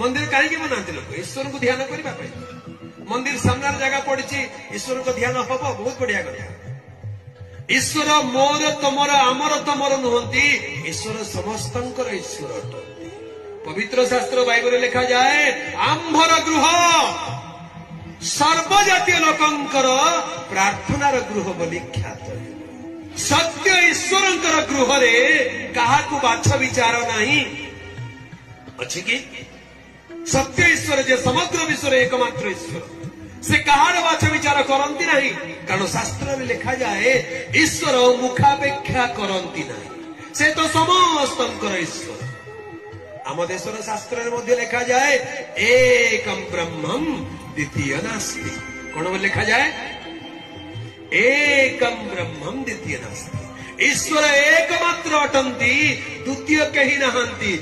मंदिर कहीं बनाते लोग ईश्वर को ध्यान करने मंदिर सामने जगह पड़ी ईश्वर को ध्यान हम बहुत बढ़िया कथा ईश्वर मोर तमर आमर तमर नुहंती ईश्वर समस्तंकर ईश्वर अटंती पवित्र शास्त्र बाइबल लिखा जाए आंभर गृह सर्वजातीय लोकंकर प्रार्थनार गृह बोली ख्यात सत्य ईश्वरंकर गृह रे काहाकू बाछ विचार नहीं अच्छी कि सत्य ईश्वर जे समग्र विश्व एकमात्र ईश्वर से कहार बाछ विचार करती नहीं कारण शास्त्र में लिखा जाए ईश्वर मुखापेक्षा करती नहीं से तो समस्तंकर ईश्वर आम देशर शास्त्र में लिखा जाए एकम ब्रह्मम द्वितीय नास्ति कौन बोल लिखा जाए एकम ब्रह्मम द्वितीय नास्ति ईश्वर एकमात्र अटंती द्वितीय कहीं नहांती।